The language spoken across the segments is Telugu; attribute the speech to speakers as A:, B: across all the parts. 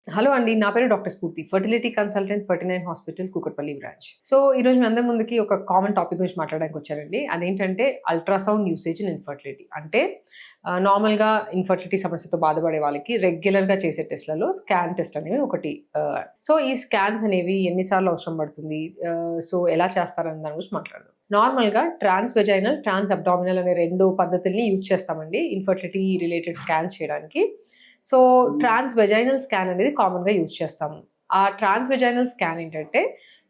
A: హలో అండి. నా పేరు డాక్టర్ స్ఫూర్తి. Fertility consultant 49 hospital Kukatpally branch. So, ఈరోజు మీ అందరి ముందుకి ఒక కామన్ టాపిక్ గురించి మాట్లాడడానికి వచ్చానండి. అదేంటంటే అల్ట్రాసౌండ్ యూసేజ్ ఇన్ ఇన్ఫర్టిలిటీ. అంటే నార్మల్‌గా ఇన్ఫర్టిలిటీ సమస్యతో బాధపడే వాళ్ళకి రెగ్యులర్‌గా చేసే టెస్ట్‌లలో స్కాన్ టెస్ట్ అనేవి ఒకటి. సో, ఈ స్కాన్స్ అనేవి ఎన్ని సార్లు అవసరం పడుతుంది? సో, ఎలా చేస్తారనే దాని గురించి మాట్లాడదాం. నార్మల్‌గా ట్రాన్స్ వెజైనల్, ట్రాన్స్ అబ్డామినల్ అనే 2 పద్ధతుల్ని యూజ్ చేస్తామండి ఇన్ఫర్టిలిటీ రిలేటెడ్ స్కాన్స్ చేయడానికి. సో, ట్రాన్స్ వెజైనల్ స్కాన్ అనేది కామన్‌గా యూజ్ చేస్తాము. ఆ ట్రాన్స్ వెజైనల్ స్కాన్ ఏంటంటే,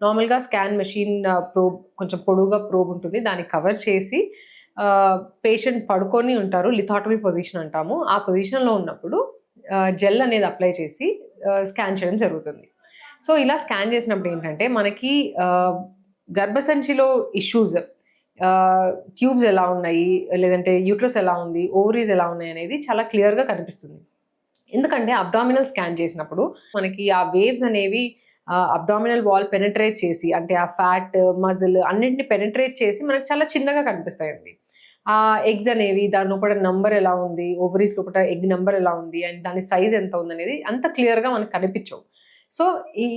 A: నార్మల్‌గా స్కాన్ మెషిన్ ప్రోబ్ కొంచెం పొడవుగా ప్రోబ్ ఉంటుంది. దాన్ని కవర్ చేసి పేషెంట్ పడుకొని ఉంటారు. లిథాటమీ పొజిషన్ అంటాము. ఆ పొజిషన్‌లో ఉన్నప్పుడు జెల్ అనేది అప్లై చేసి స్కాన్ చేయడం జరుగుతుంది. సో, ఇలా స్కాన్ చేసినప్పుడు ఏంటంటే, మనకి గర్భసంచిలో ఇష్యూస్, ట్యూబ్స్ ఎలా ఉన్నాయి, లేదంటే యూట్రస్ ఎలా ఉంది, ఓవరీస్ ఎలా ఉన్నాయి అనేది చాలా క్లియర్‌గా కనిపిస్తుంది. ఎందుకంటే అబ్డామినల్ స్కాన్ చేసినప్పుడు మనకి ఆ వేవ్స్ అనేవి అబ్డామినల్ వాల్ పెనెట్రేట్ చేసి, అంటే ఆ ఫ్యాట్, మజిల్ అన్నింటిని పెనెట్రేట్ చేసి మనకు చాలా చిన్నగా కనిపిస్తాయండి. ఆ ఎగ్స్ అనేవి దాని లోపల నంబర్ ఎలా ఉంది, ఓవరీస్ లోపల ఎగ్ నంబర్ ఎలా ఉంది అండ్ దాని సైజ్ ఎంత ఉందనేది అంత క్లియర్‌గా మనకు కనిపించవు. సో, ఈ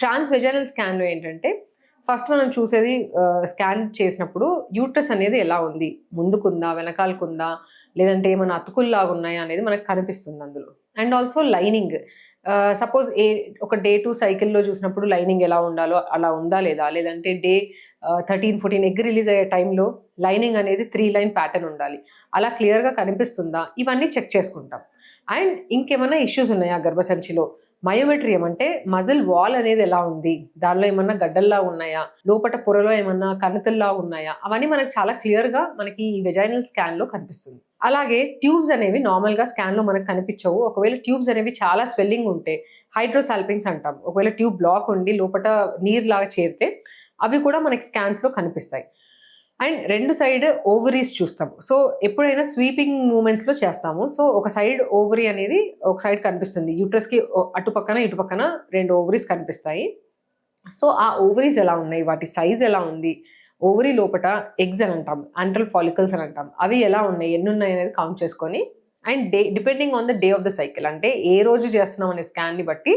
A: ట్రాన్స్ వెజైనల్ స్కాన్‌లో ఏంటంటే ఫస్ట్ మనం చూసేది, స్కాన్ చేసినప్పుడు యూట్రస్ అనేది ఎలా ఉంది, ముందుకుందా, వెనకాలకుందా, లేదంటే ఏమైనా అతుకుల్లాగా ఉన్నాయా అనేది మనకు కనిపిస్తుంది అందులో. అండ్ ఆల్సో లైనింగ్, సపోజ్ ఒక డే 2 సైకిల్‌లో చూసినప్పుడు లైనింగ్ ఎలా ఉండాలో అలా ఉందా లేదా? లేదంటే డే 13, 14 ఎగ్ రిలీజ్ అయ్యే టైంలో లైనింగ్ అనేది 3 లైన్ ప్యాటర్న్ ఉండాలి. అలా క్లియర్‌గా కనిపిస్తుందా? ఇవన్నీ చెక్ చేసుకుంటాం. అండ్ ఇంకేమైనా ఇష్యూస్ ఉన్నాయా గర్భసంచిలో? మయోమెట్రియం అంటే మజిల్ వాల్ అనేది ఎలా ఉంది? దానిలో ఏమన్నా గడ్డల్లా ఉన్నాయా? లోపట పొరలో ఏమన్నా కణితుల్లా ఉన్నాయా? అవన్నీ మనకు చాలా క్లియర్‌గా మనకి ఈ వెజైనల్ స్కాన్‌లో కనిపిస్తుంది. అలాగే ట్యూబ్స్ అనేవి నార్మల్‌గా స్కాన్‌లో మనకు కనిపించవు. ఒకవేళ ట్యూబ్స్ అనేవి చాలా స్వెల్లింగ్ ఉంటే హైడ్రోసాల్పింగ్స్ అంటాం. ఒకవేళ ట్యూబ్ బ్లాక్ ఉండి లోపట నీరులాగా చేరితే అవి కూడా మనకి స్కాన్స్‌లో కనిపిస్తాయి. అండ్ 2 సైడ్ ఓవరీస్ చూస్తాము. సో, ఎప్పుడైనా స్వీపింగ్ మూవ్‌మెంట్స్‌లో చేస్తాము. సో, ఒక సైడ్ ఓవరీ అనేది ఒక సైడ్ కనిపిస్తుంది. యూట్రస్‌కి అటుపక్కన, ఇటుపక్కన 2 ఓవరీస్ కనిపిస్తాయి. సో, ఆ ఓవరీస్ ఎలా ఉన్నాయి? వాటి సైజ్ ఎలా ఉంది? ఓవరీ లోపట ఎగ్స్ అని అంటాం. ఆంట్రల్ ఫాలికల్స్ అని అంటాం. అవి ఎలా ఉన్నాయి? ఎన్నున్నాయి అనేది కౌంట్ చేసుకొని, and depending on the day of the cycle, అంటే ఏ రోజు చేస్తున్నాం అనే స్కాన్‌ని బట్టి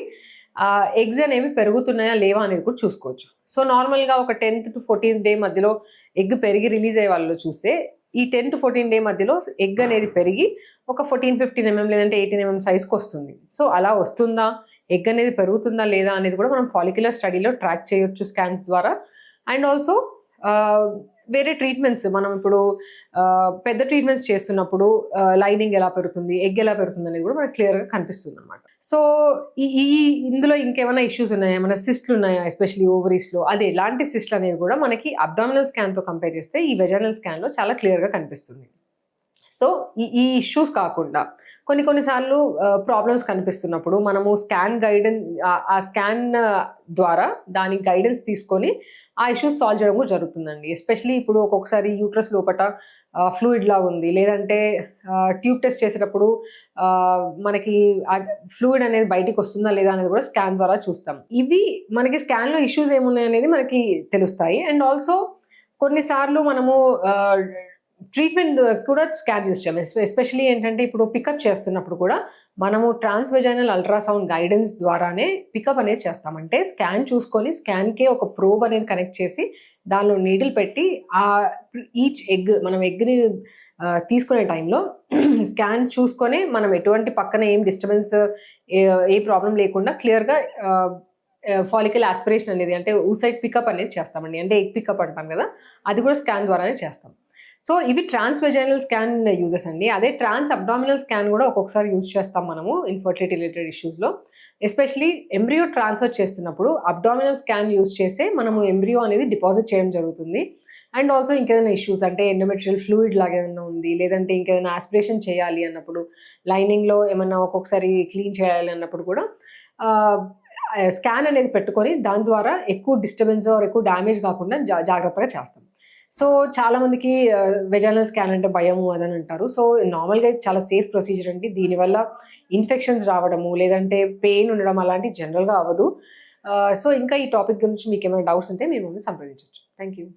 A: ఎగ్స్ అనేవి పెరుగుతున్నాయా లేవా అనేది కూడా చూసుకోవచ్చు. సో, నార్మల్‌గా ఒక 10th to 14th డే మధ్యలో ఎగ్ పెరిగి రిలీజ్ అయ్యే వాళ్ళలో చూస్తే, ఈ 10 to 14 డే మధ్యలో ఎగ్ అనేది పెరిగి ఒక 14, 15 లేదంటే 18 సైజ్‌కొస్తుంది. సో, అలా వస్తుందా? ఎగ్ అనేది పెరుగుతుందా లేదా అనేది కూడా మనం ఫాలిక్యులర్ స్టడీలో ట్రాక్ చేయొచ్చు స్కాన్స్ ద్వారా. అండ్ ఆల్సో వేరే ట్రీట్మెంట్స్ మనం ఇప్పుడు పెద్ద ట్రీట్మెంట్స్ చేస్తున్నప్పుడు లైనింగ్ ఎలా పెరుగుతుంది, ఎగ్ ఎలా పెరుగుతుంది అనేది కూడా మనకు క్లియర్‌గా కనిపిస్తుందనమాట. సో, ఈ ఈ ఇందులో ఇంకేమైనా ఇష్యూస్ ఉన్నాయా? ఏమైనా సిస్ట్‌లు ఉన్నాయా? ఎస్పెషల్లీ ఓవరీస్‌లో అది ఎలాంటి సిస్ట్‌లు అనేవి కూడా మనకి అబ్డామినల్ స్కాన్‌తో కంపేర్ చేస్తే ఈ వెజైనల్ స్కాన్‌లో చాలా క్లియర్‌గా కనిపిస్తుంది. సో, ఈ ఇష్యూస్ కాకుండా కొన్ని సార్లు ప్రాబ్లమ్స్ కనిపిస్తున్నప్పుడు మనము స్కాన్ గైడెన్స్, ఆ స్కాన్ ద్వారా దాని గైడెన్స్ తీసుకొని ఆ ఇష్యూస్ సాల్వ్ చేయడం కూడా జరుగుతుందండి. ఎస్పెషల్లీ ఇప్పుడు ఒక్కొక్కసారి యూట్రస్ లోపట ఫ్లూయిడ్‌లా ఉంది. లేదంటే ట్యూబ్ టెస్ట్ చేసేటప్పుడు మనకి ఫ్లూయిడ్ అనేది బయటికొస్తుందా లేదా అనేది కూడా స్కాన్ ద్వారా చూస్తాం. ఇవి మనకి స్కాన్‌లో ఇష్యూస్ ఏమున్నాయనేది మనకి తెలుస్తాయి. అండ్ ఆల్సో కొన్నిసార్లు మనము ట్రీట్మెంట్ కూడా స్కాన్ యూజ్ చేయాలి. ఎస్పెషల్లీ ఏంటంటే ఇప్పుడు పికప్ చేస్తున్నప్పుడు కూడా మనము ట్రాన్స్ వెజైనల్ అల్ట్రాసౌండ్ గైడెన్స్ ద్వారానే పికప్ అనేది చేస్తాం. అంటే స్కాన్ చూసుకొని స్కాన్‌కే ఒక ప్రోబ్ అనేది కనెక్ట్ చేసి దానిలో నీడిల్ పెట్టి ఈచ్ ఎగ్ మనం ఎగ్‌ని తీసుకునే టైంలో స్కాన్ చూసుకొని మనం ఎటువంటి పక్కన ఏం డిస్టర్బెన్స్, ఏ ప్రాబ్లమ్ లేకుండా క్లియర్‌గా ఫాలికల్ ఆస్పిరేషన్ అనేది, అంటే ఊసైడ్ పికప్ అనేది చేస్తామండి. అంటే ఎగ్ పికప్ అంటాం కదా! అది కూడా స్కాన్ ద్వారానే చేస్తాం. సో, ఇవి ట్రాన్స్ వెజైనల్ స్కాన్ యూజెస్ అండి. అదే ట్రాన్స్ అబ్డామినల్ స్కాన్ కూడా ఒక్కొక్కసారి యూజ్ చేస్తాం మనము ఇన్ఫర్టిలిటీ రిలేటెడ్ ఇష్యూస్‌లో. ఎస్పెషల్లీ ఎంబ్రియో ట్రాన్స్‌ఫర్ చేస్తున్నప్పుడు అబ్డామినల్ స్కాన్ యూజ్ చేసే మనము ఎంబ్రియో అనేది డిపాజిట్ చేయడం జరుగుతుంది. అండ్ ఆల్సో ఇంకేదైనా ఇష్యూస్, అంటే ఎండోమెట్రియల్ ఫ్లూయిడ్ లాగా ఏదైనా ఉంది, లేదంటే ఇంకేదైనా ఆస్పిరేషన్ చేయాలి అన్నప్పుడు, లైనింగ్‌లో ఏమన్నా ఒక్కొక్కసారి క్లీన్ చేయాలి అన్నప్పుడు కూడా స్కాన్ అనేది పెట్టుకొని దాని ద్వారా ఎక్కువ డిస్టర్బెన్స్ ఆర్ ఎక్కువ డ్యామేజ్ కాకుండా జాగ్రత్తగా చేస్తాం. సో, చాలామందికి వెజైనల్ స్కాన్ అంటే భయము అదని అంటారు. సో, నార్మల్‌గా ఇది చాలా సేఫ్ ప్రొసీజర్ అండి. దీనివల్ల ఇన్ఫెక్షన్స్ రావడము, లేదంటే పెయిన్ ఉండడం అలాంటివి జనరల్‌గా అవ్వదు. సో, ఇంకా ఈ టాపిక్ గురించి మీకేమైనా డౌట్స్ ఉంటే మీరు మమ్మల్ని సంప్రదించొచ్చు. Thank you.